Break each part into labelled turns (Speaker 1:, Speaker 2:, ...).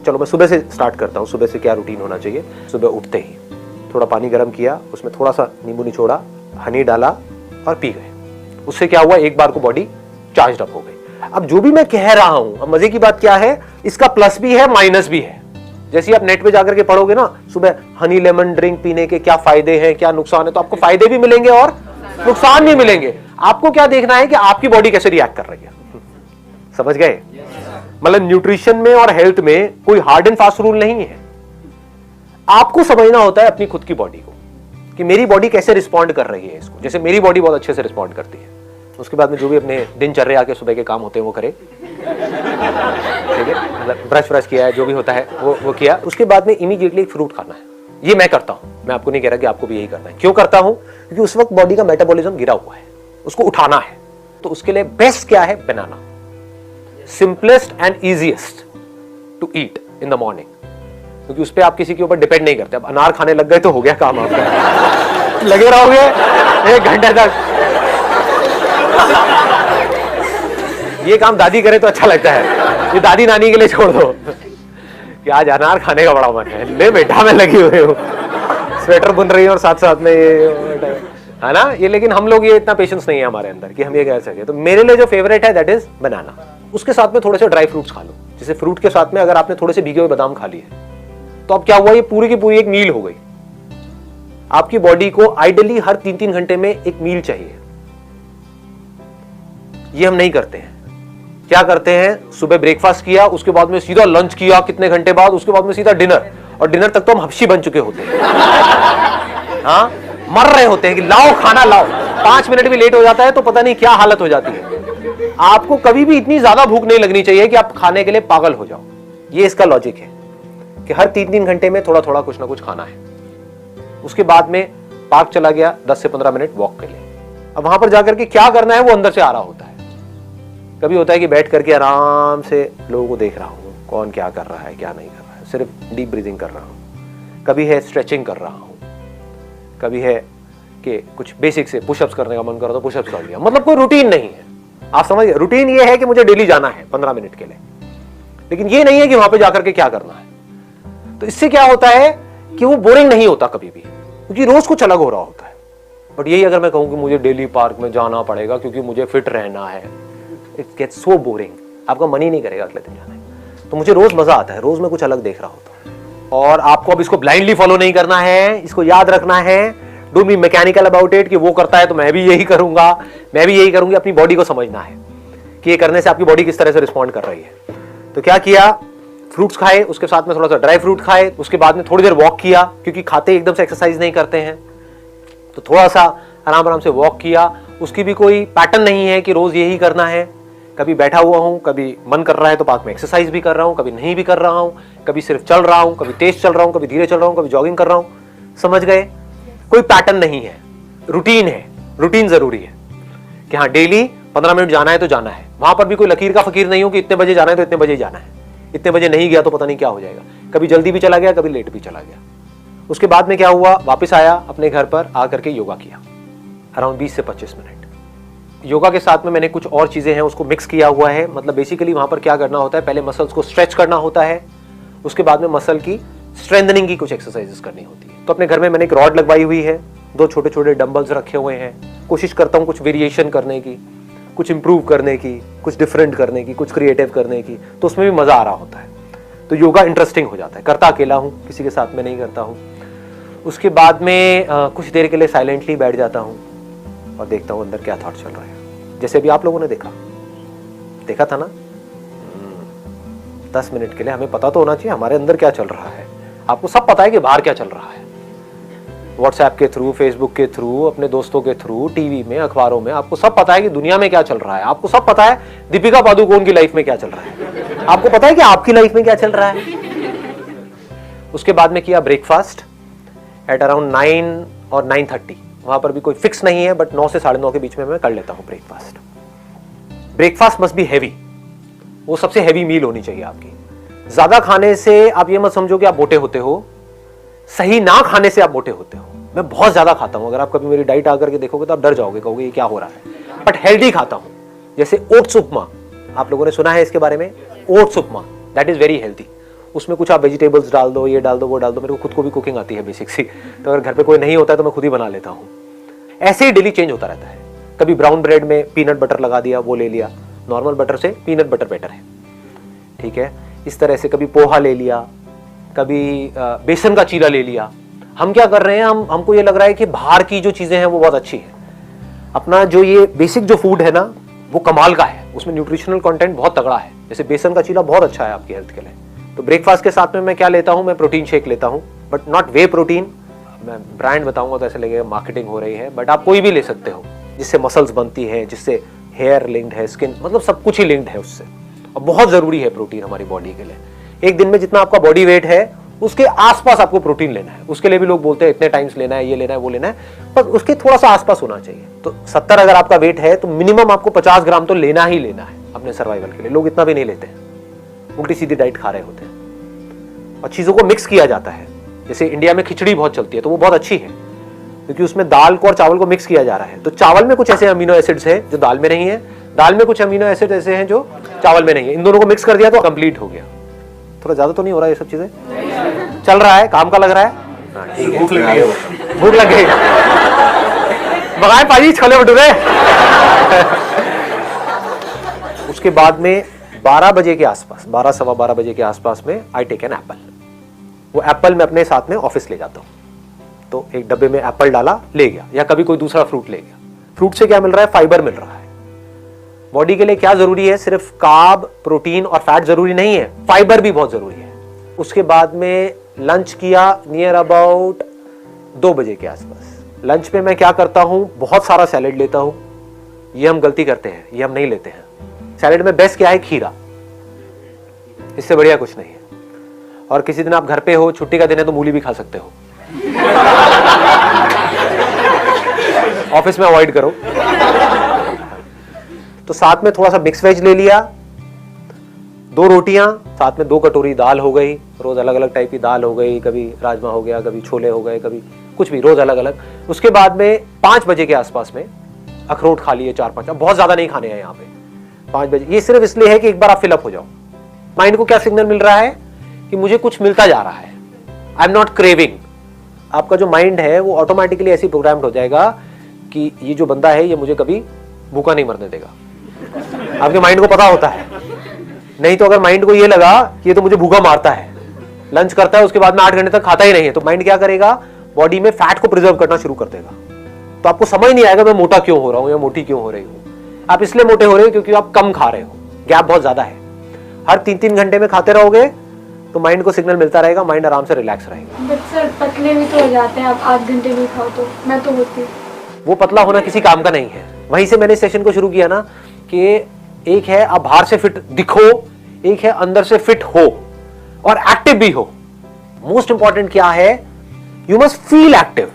Speaker 1: चलो मैं सुबह से स्टार्ट करता हूँ। सुबह से क्या रूटीन होना चाहिए? सुबह उठते ही थोड़ा पानी गर्म किया, उसमें थोड़ा सा नींबू निचोड़ा, हनी डाला और पी गए। उससे क्या हुआ, एक बार को बॉडी चार्ज अप हो गई। अब जो भी मैं कह रहा हूं, अब मजे की बात क्या है, इसका प्लस भी है माइनस भी है। जैसे ही आप नेट पे जाकर के पढ़ोगे ना, सुबह हनी लेमन ड्रिंक पीने के क्या फायदे हैं, क्या नुकसान है, तो आपको फायदे भी मिलेंगे और नुकसान भी मिलेंगे। आपको क्या देखना है कि आपकी बॉडी कैसे रिएक्ट कर रही है। समझ गए? मतलब न्यूट्रिशन में और हेल्थ में कोई हार्ड एंड फास्ट रूल नहीं है। आपको समझना होता है अपनी खुद की बॉडी को कि मेरी बॉडी कैसे रिस्पॉन्ड कर रही है इसको। जैसे मेरी बॉडी बहुत अच्छे से रिस्पॉन्ड करती है, उसके बाद में जो भी अपने दिनचर्या के सुबह के काम होते हैं वो करे, ठीक है, मतलब ब्रश व्रश किया है, जो भी होता है वो किया। उसके बाद में इमीडिएटली एक फ्रूट खाना है। ये मैं करता हूं, मैं आपको नहीं कह रहा कि आपको भी यही करना है। क्यों करता हूं? क्योंकि उस वक्त बॉडी का मेटाबॉलिज्म गिरा हुआ है, उसको उठाना है। तो उसके लिए बेस्ट क्या है? Banana. Simplest and easiest to eat in the morning, क्योंकि उस पर आप किसी के ऊपर डिपेंड नहीं करते। अब अनार खाने लग गए तो हो गया काम आपका। लगे रहोगे 1 घंटे तक, ये काम दादी करे तो अच्छा लगता है, ये दादी नानी के लिए छोड़ दो कि आज अनार खाने का बड़ा मन है, ले बेटा मैं लगी हुई हूँ, स्वेटर बुन रही है और साथ साथ में ये है ना ये। लेकिन हम लोग, ये इतना पेशेंस नहीं है हमारे अंदर कि हम ये कह सके। तो मेरे लिए जो फेवरेट है दैट इज बनाना। उसके साथ में थोड़े से ड्राई फ्रूट्स खा लो। जैसे फ्रूट के साथ में अगर आपने थोड़े से भीगे हुए बादाम खा लिए तो अब क्या हुआ, ये पूरी की पूरी एक मील हो गई। आपकी बॉडी को आइडियली हर 3-3 घंटे में एक मील चाहिए। ये हम नहीं करते हैं। क्या करते हैं? सुबह ब्रेकफास्ट किया, उसके बाद में सीधा लंच किया कितने घंटे बाद, उसके बाद में सीधा डिनर, और डिनर तक तो हम हफ्सी बन चुके होते हैं। हाँ, मर रहे होते हैं कि लाओ खाना लाओ। 5 मिनट भी लेट हो जाता है तो पता नहीं क्या हालत हो जाती है। आपको कभी भी इतनी ज्यादा भूख नहीं लगनी चाहिए कि आप खाने के लिए पागल हो जाओ। ये इसका लॉजिक है कि हर 3-3 घंटे में थोड़ा थोड़ा कुछ ना कुछ खाना है। उसके बाद में पार्क चला गया 10 से 15 मिनट वॉक के लिए। अब वहां पर जाकर के क्या करना है वो अंदर से आ रहा होता है। कभी होता है कि बैठ करके आराम से लोगों को देख रहा हूं, कौन क्या कर रहा है क्या नहीं कर रहा है, सिर्फ डीप ब्रीदिंग कर रहा हूं। कभी है स्ट्रेचिंग कर रहा हूं, कभी है कि कुछ बेसिक से पुशअप्स करने का मन कर रहा तो पुशअप्स कर लिया। मतलब कोई रूटीन नहीं है। आप समझ गए? रूटीन ये है कि मुझे डेली जाना है 15 मिनट के लिए, लेकिन ये नहीं है कि वहां पे जाकर के क्या करना है। तो इससे क्या होता है कि वो बोरिंग नहीं होता कभी भी, क्योंकि रोज कुछ अलग हो रहा होता है। बट यही अगर मैं कहूं कि मुझे डेली पार्क में जाना पड़ेगा क्योंकि मुझे फिट रहना है, इट गेट्स सो बोरिंग। आपका मन ही नहीं करेगा अगले दिन जाने। तो मुझे रोज मजा आता है, रोज मैं कुछ अलग देख रहा होता हूं। और आपको अब इसको ब्लाइंडली फॉलो नहीं करना है, इसको याद रखना है। Don't be mechanical about it कि वो करता है तो मैं भी यही करूंगा, मैं भी यही करूंगी। अपनी बॉडी को समझना है कि ये करने से आपकी बॉडी किस तरह से रिस्पॉन्ड कर रही है। तो क्या किया? फ्रूट्स खाए, उसके साथ में थोड़ा सा ड्राई फ्रूट खाए, उसके बाद में थोड़ी देर वॉक किया, क्योंकि खाते एकदम से एक्सरसाइज नहीं करते हैं। तो थोड़ा सा आराम आराम से वॉक किया। उसकी भी कोई पैटर्न नहीं है कि रोज यही करना है। कभी बैठा हुआ हूं, कभी मन कर रहा है तो पार्क में एक्सरसाइज भी कर रहा हूं, कभी नहीं भी कर रहा हूं, कभी सिर्फ चल रहा हूं, कभी तेज चल रहा हूं, कभी धीरे चल रहा हूं, कभी जॉगिंग कर रहा हूं। समझ गए? कोई पैटर्न नहीं है, रूटीन है। रूटीन जरूरी है कि हाँ डेली 15 मिनट जाना है तो जाना है। वहां पर भी कोई लकीर का फकीर नहीं हो कि इतने बजे जाना है तो इतने बजे जाना है, इतने बजे नहीं गया तो पता नहीं क्या हो जाएगा। कभी जल्दी भी चला गया, कभी लेट भी चला गया। उसके बाद में क्या हुआ? वापस आया अपने घर पर, आकर के योगा किया अराउंड 20 से 25 मिनट। योगा के साथ में मैंने कुछ और चीजें हैं उसको मिक्स किया हुआ है। मतलब बेसिकली वहां पर क्या करना होता है, पहले मसल्स को स्ट्रेच करना होता है, उसके बाद में मसल की स्ट्रेंथनिंग की कुछ एक्सरसाइजेस करनी होती है। तो अपने घर में मैंने एक रॉड लगवाई हुई है, 2 छोटे छोटे डंबल्स रखे हुए हैं। कोशिश करता हूँ कुछ वेरिएशन करने की, कुछ इंप्रूव करने की, कुछ डिफरेंट करने की, कुछ क्रिएटिव करने की। तो उसमें भी मजा आ रहा होता है। तो योगा इंटरेस्टिंग हो जाता है। करता अकेला हूँ, किसी के साथ में नहीं करता हूँ। उसके बाद में कुछ देर के लिए साइलेंटली बैठ जाता हूँ और देखता हूँ अंदर क्या थॉट चल रहा है। जैसे भी आप लोगों ने देखा था ना, 10 मिनट के लिए हमें पता तो होना चाहिए हमारे अंदर क्या चल रहा है। आपको सब पता है कि बाहर क्या चल रहा है, व्हाट्सएप के थ्रू, फेसबुक के थ्रू, अपने दोस्तों के थ्रू, टीवी में, अखबारों में, आपको सब पता है कि दुनिया में क्या चल रहा है। आपको सब पता है दीपिका पादुकोण की लाइफ में क्या चल रहा है। आपको पता है कि आपकी लाइफ में क्या चल रहा है। उसके बाद में किया ब्रेकफास्ट एट अराउंड 9 और 9:30। वहां पर भी कोई फिक्स नहीं है, बट 9 से 9:30 के बीच में मैं कर लेता हूं breakfast. Breakfast must be heavy, वो सबसे हैवी मील होनी चाहिए आपकी। ज्यादा खाने से आप ये मत समझो कि आप मोटे होते हो, सही ना खाने से आप मोटे होते हो। मैं बहुत ज्यादा खाता हूं, अगर आप कभी मेरी डाइट आकर के देखोगे तो आप डर जाओगे, कहोगे ये क्या हो रहा है। बट हेल्दी खाता हूं, जैसे ओट्स उपमा, आप लोगों ने सुना है इसके बारे में, oats upma, that is very healthy. उसमें कुछ आप वेजिटेबल्स डाल दो, ये डाल दो, वो डाल दो। मेरे को खुद को भी कुकिंग आती है बेसिक सी, तो अगर घर पे कोई नहीं होता है तो मैं खुद ही बना लेता हूँ। ऐसे ही डेली चेंज होता रहता है। कभी ब्राउन ब्रेड में पीनट बटर लगा दिया, वो ले लिया, नॉर्मल बटर से पीनट बटर बेटर है, ठीक है। इस तरह से कभी पोहा ले लिया, कभी बेसन का चीला ले लिया। हम क्या कर रहे हैं, हमको ये लग रहा है कि बाहर की जो चीजें हैं वो बहुत अच्छी है। अपना जो ये बेसिक जो फूड है ना वो कमाल का है, उसमें न्यूट्रिशनल कंटेंट बहुत तगड़ा है। जैसे बेसन का चीला बहुत अच्छा है आपकी हेल्थ के लिए। तो ब्रेकफास्ट के साथ में मैं क्या लेता हूँ, मैं प्रोटीन शेक लेता हूँ, बट नॉट वे प्रोटीन। मैं ब्रांड बताऊंगा तो ऐसे लगेगा मार्केटिंग हो रही है, बट आप कोई भी ले सकते हो, जिससे मसल्स बनती है, जिससे हेयर लिंक्ड है, स्किन, मतलब सब कुछ ही लिंक्ड है उससे। और बहुत जरूरी है प्रोटीन हमारी बॉडी के लिए। एक दिन में जितना आपका बॉडी वेट है उसके आसपास आपको प्रोटीन लेना है। उसके लिए भी लोग बोलते हैं इतने टाइम्स लेना है, ये लेना है, वो लेना है, पर उसके थोड़ा सा आसपास होना चाहिए। तो 70 अगर आपका वेट है तो मिनिमम आपको 50 ग्राम तो लेना ही लेना है अपने सर्वाइवल के लिए। लोग इतना भी नहीं लेते हैं, उल्टी सीधी डाइट खा रहे होते हैं। और चीजों को मिक्स किया जाता है। जैसे इंडिया में खिचड़ी बहुत चलती है, तो वो बहुत अच्छी है क्योंकि उसमें दाल को और चावल को मिक्स किया जा रहा है। तो चावल में कुछ ऐसे अमीनो एसिड्स हैं जो दाल में नहीं है, दाल में कुछ अमीनो एसिड ऐसे हैं जो चावल में नहीं है। इन दोनों को मिक्स कर दिया तो कंप्लीट हो गया। थोड़ा ज्यादा तो नहीं हो रहा ये सब चीजें? चल रहा है, काम का लग रहा है। भूख लग गई, भूख लग गई, मंगाए पाजी छोले भटूरे। उसके बाद में 12 बजे के आसपास, 12 सवा 12 बजे के आसपास में आई टेक एन एप्पल। वो एप्पल मैं अपने साथ में ऑफिस ले जाता हूँ, तो एक डब्बे में एप्पल डाला, ले गया, या कभी कोई दूसरा फ्रूट ले गया। फ्रूट से क्या मिल रहा है? फाइबर मिल रहा है। बॉडी के लिए क्या जरूरी है? सिर्फ कार्ब, प्रोटीन और फैट जरूरी नहीं है, फाइबर भी बहुत जरूरी है। उसके बाद में लंच किया नियर अबाउट 2 बजे के आसपास। लंच में मैं क्या करता हूं, बहुत सारा सैलेड लेता हूं। ये हम गलती करते हैं, ये हम नहीं लेते हैं। सैलेड में बेस्ट क्या है? खीरा, इससे बढ़िया कुछ नहीं है। और किसी दिन आप घर पे हो, छुट्टी का दिन है, तो मूली भी खा सकते हो। ऑफिस में अवॉइड करो। तो साथ में थोड़ा सा मिक्स वेज ले लिया, 2 रोटियां, साथ में 2 कटोरी दाल हो गई। रोज अलग अलग टाइप की दाल हो गई, कभी राजमा हो गया, कभी छोले हो गए, कभी कुछ भी, रोज अलग अलग। उसके बाद में 5 बजे के आसपास में अखरोट खा लिए 4-5। अब बहुत ज्यादा नहीं खाने हैं यहाँ पे 5 बजे। ये सिर्फ इसलिए है कि एक बार आप फिलअप हो जाओ। माइंड को क्या सिग्नल मिल रहा है कि मुझे कुछ मिलता जा रहा है, आई एम नॉट क्रेविंग। आपका जो माइंड है वो ऑटोमेटिकली ऐसे प्रोग्राम्ड हो जाएगा कि ये जो बंदा है ये मुझे कभी भूखा नहीं मरने देगा। आपके माइंड को पता होता है। नहीं तो अगर माइंड को ये लगा कि ये तो मुझे भूखा मारता है, लंच करता है उसके बाद में 8 घंटे तक खाता ही नहीं है, तो माइंड क्या करेगा? बॉडी में फैट को प्रिजर्व करना शुरू कर देगा। तो आपको समझ नहीं आएगा मैं मोटा क्यों हो रहा हूं या मोटी क्यों हो रही हूं। आप इसलिए मोटे हो रहे हो क्योंकि आप कम खा रहे हो, गैप बहुत ज्यादा है। हर 3-3 घंटे में खाते रहोगे तो माइंड को सिग्नल मिलता रहेगा, माइंड आराम से रिलैक्स रहेगा।
Speaker 2: बट सर पतले भी तो हो जाते हैं, आप 8 घंटे में खाओ तो। मैं तो होती,
Speaker 1: वो पतला होना किसी काम का नहीं है। वहीं से मैंने सेशन को शुरू किया ना कि एक है आप बाहर से फिट दिखो, एक है अंदर से फिट हो और एक्टिव भी हो। मोस्ट इंपॉर्टेंट क्या है? You must feel active.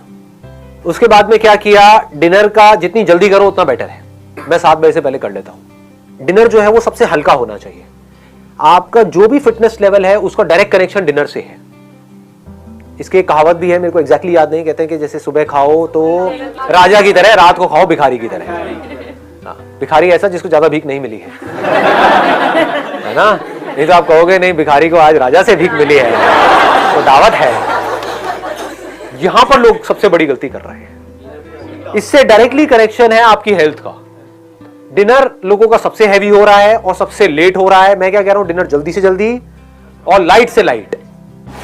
Speaker 1: उसके बाद में क्या किया? डिनर का जितनी जल्दी करो उतना बेटर है। मैं 7 बजे से पहले कर लेता हूं। डिनर जो है वो सबसे हल्का होना चाहिए। आपका जो भी फिटनेस लेवल है उसका डायरेक्ट कनेक्शन डिनर से है। इसकी एक कहावत भी है, मेरे को एग्जैक्टली याद नहीं, कहते हैं कि जैसे सुबह खाओ तो राजा की तरह, रात को खाओ भिखारी की तरह। भिखारी ऐसा जिसको ज्यादा भीख नहीं मिली है ना? नहीं तो आप कहोगे नहीं भिखारी को आज राजा से भीख मिली है, तो दावत है। यहां पर लोग सबसे बड़ी गलती कर रहे हैं। इससे डायरेक्टली कनेक्शन है आपकी हेल्थ का। डिनर लोगों का सबसे हैवी हो रहा है और सबसे लेट हो रहा है। मैं क्या कह रहा हूं, डिनर जल्दी से जल्दी और लाइट से लाइट।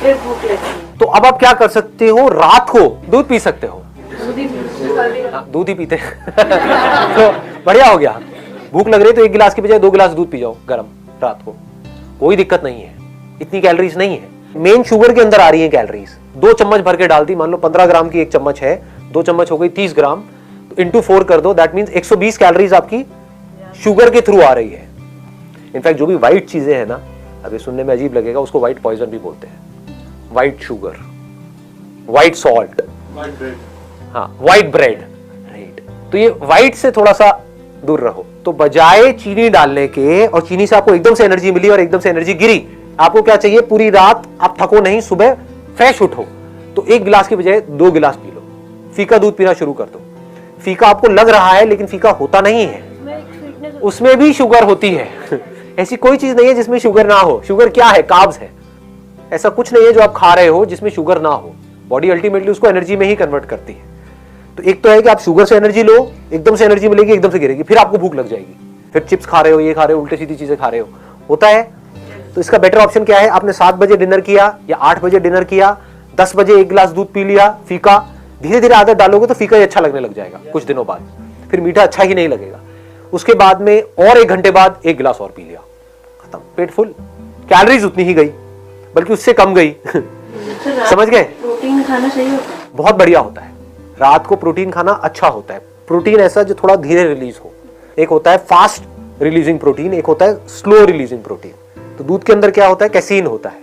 Speaker 2: फिर भूख लगती है
Speaker 1: तो अब आप क्या कर सकते हो? रात को दूध पी सकते हो। दूध ही पीते तो बढ़िया हो गया। भूख लग रही है तो 1 गिलास की बजाय 2 गिलास दूध पी जाओ गरम रात को, कोई दिक्कत नहीं है। इतनी कैलोरीज नहीं है, मेन शुगर के अंदर आ रही है कैलोरीज। 2 चम्मच भर के डाल दी, मान लो 15 ग्राम की 1 चम्मच है, 2 चम्मच हो गई 30 ग्राम, तो इंटू 4 कर दो, दैट मीन्स 120 कैलोरीज आपकी शुगर के थ्रू आ रही है। इनफैक्ट जो भी व्हाइट चीजें हैं ना, अभी सुनने में अजीब लगेगा, उसको व्हाइट पॉइजन भी बोलते हैं। व्हाइट शुगर, व्हाइट सॉल्ट, हाँ व्हाइट ब्रेड, राइट। तो ये व्हाइट से थोड़ा सा दूर रहो। तो बजाय चीनी डालने के, और चीनी से आपको एकदम से एनर्जी मिली और एकदम से एनर्जी गिरी, आपको क्या चाहिए? पूरी रात आप थको नहीं, सुबह फ्रेश उठो। तो 1 गिलास की बजाय 2 गिलास पी लो। फीका दूध पीना शुरू कर दो। फीका आपको लग रहा है लेकिन फीका होता नहीं है, उसमें भी शुगर होती है। ऐसी कोई चीज नहीं है जिसमें शुगर ना हो। शुगर क्या है? कार्ब्स है। ऐसा कुछ नहीं है जो आप खा रहे हो जिसमें शुगर ना हो। बॉडी अल्टीमेटली उसको एनर्जी में ही कन्वर्ट करती है। तो एक तो है कि आप शुगर से एनर्जी लो, एकदम से एनर्जी मिलेगी, एकदम से गिरेगी, फिर आपको भूख लग जाएगी, फिर चिप्स खा रहे हो, ये खा रहे हो, उल्टी सीधी चीजें खा रहे हो, होता है। तो इसका बेटर ऑप्शन क्या है, आपने 7 बजे डिनर किया या 8 बजे डिनर किया, 10 बजे 1 गिलास दूध पी लिया, फीका, धीरे धीरे आदत डालोगे तो फीका ही अच्छा लगने लग जाएगा कुछ दिनों बाद, फिर मीठा अच्छा ही नहीं लगेगा। उसके बाद में और 1 घंटे बाद 1 गिलास और पी लिया, खत्म, पेट फुल, कैलोरीज उतनी ही गई, बल्कि उससे कम गई। समझ गए?
Speaker 3: प्रोटीन खाना सही होता है,
Speaker 1: बहुत बढ़िया होता है। रात को प्रोटीन खाना अच्छा होता है। प्रोटीन ऐसा जो थोड़ा धीरे रिलीज हो, एक होता है फास्ट रिलीजिंग प्रोटीन, एक होता है स्लो रिलीजिंग प्रोटीन। तो दूध के अंदर क्या होता है, कैसीन होता है,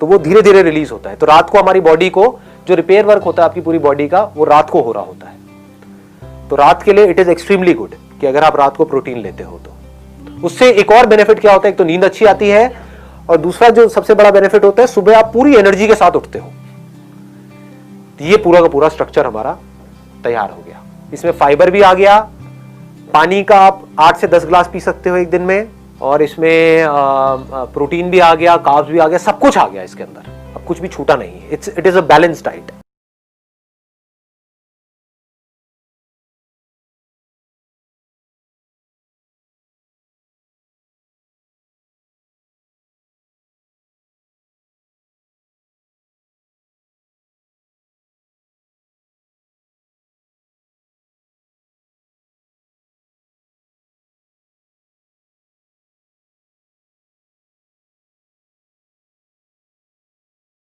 Speaker 1: तो वो धीरे धीरे रिलीज होता है। तो रात को हमारी बॉडी को जो रिपेयर वर्क होता है आपकी पूरी बॉडी का, वो रात को हो रहा होता है। तो रात के लिए इट इज एक्सट्रीमली गुड कि अगर आप रात को प्रोटीन लेते हो तो। उससे एक और बेनिफिट क्या होता है, एक तो नींद अच्छी आती है, और दूसरा जो सबसे बड़ा बेनिफिट होता है, सुबह आप पूरी एनर्जी के साथ उठते हो। ये पूरा का पूरा स्ट्रक्चर हमारा तैयार हो गया। इसमें फाइबर भी आ गया, पानी का आप 8 से 10 गिलास पी सकते हो एक दिन में, और इसमें प्रोटीन भी आ गया, कार्ब्स भी आ गया, सब कुछ आ गया इसके अंदर, अब कुछ भी छूटा नहीं है। It is a balance diet.